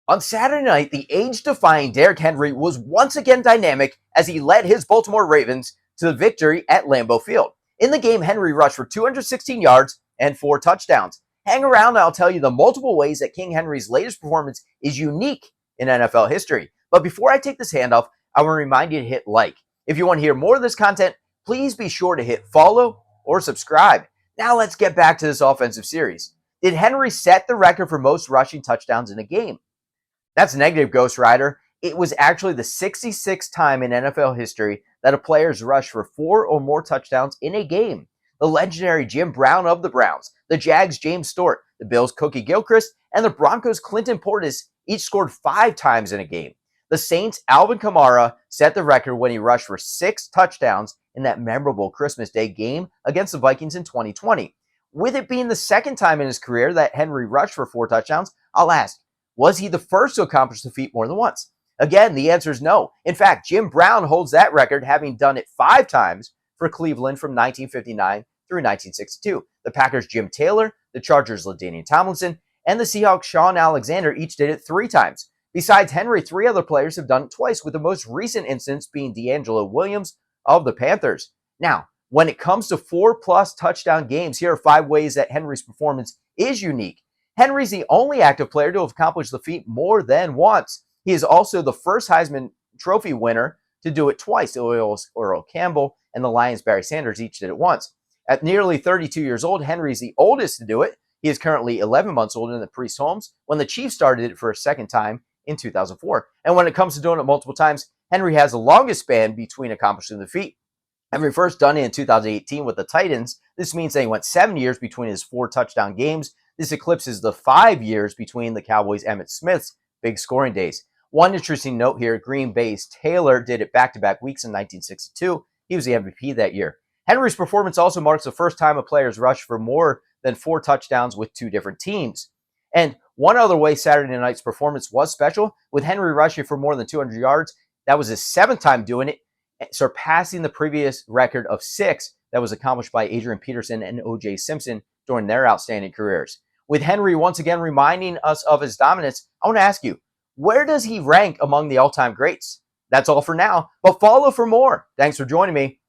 On Saturday night, the age-defying Derrick Henry was once again dynamic as he led his Baltimore Ravens to the victory at Lambeau Field. In the game, Henry rushed for 216 yards and 4 touchdowns. Hang around and I'll tell you the multiple ways that King Henry's latest performance is unique in NFL history. But before I take this handoff, I want to remind you to hit like. If you want to hear more of this content, please be sure to hit follow or subscribe. Now let's get back to this offensive series. Did Henry set the record for most rushing touchdowns in a game? That's negative, Ghost Rider. It was actually the 66th time in NFL history that a player has rushed for 4 or more touchdowns in a game. The legendary Jim Brown of the Browns, the Jags' James Stewart, the Bills' Cookie Gilchrist, and the Broncos' Clinton Portis each scored 5 times in a game. The Saints' Alvin Kamara set the record when he rushed for 6 touchdowns in that memorable Christmas Day game against the Vikings in 2020. With it being the second time in his career that Henry rushed for 4 touchdowns, I'll ask, was he the first to accomplish the feat more than once? Again, the answer is no. In fact, Jim Brown holds that record, having done it 5 times for Cleveland from 1959 through 1962. The Packers' Jim Taylor, the Chargers' LaDainian Tomlinson, and the Seahawks' Sean Alexander each did it 3 times. Besides Henry, 3 other players have done it twice, with the most recent instance being D'Angelo Williams of the Panthers. Now, when it comes to 4+ touchdown games, here are 5 ways that Henry's performance is unique. Henry's the only active player to have accomplished the feat more than once. He is also the first Heisman Trophy winner to do it twice. Earl Campbell and the Lions' Barry Sanders each did it once. At nearly 32 years old, Henry is the oldest to do it. He is currently 11 months older than Priest Holmes when the Chiefs started it for a second time in 2004. And when it comes to doing it multiple times, Henry has the longest span between accomplishing the feat. Henry first done it in 2018 with the Titans. This means that he went 7 years between his 4 touchdown games. This eclipses the 5 years between the Cowboys' Emmitt Smith's big scoring days. One interesting note here, Green Bay's Taylor did it back-to-back weeks in 1962. He was the MVP that year. Henry's performance also marks the first time a player has rushed for more than 4 touchdowns with 2 different teams. And one other way Saturday night's performance was special, with Henry rushing for more than 200 yards. That was his 7th time doing it, surpassing the previous record of 6 that was accomplished by Adrian Peterson and O.J. Simpson during their outstanding careers. With Henry once again reminding us of his dominance, I want to ask you, where does he rank among the all-time greats? That's all for now, but follow for more. Thanks for joining me.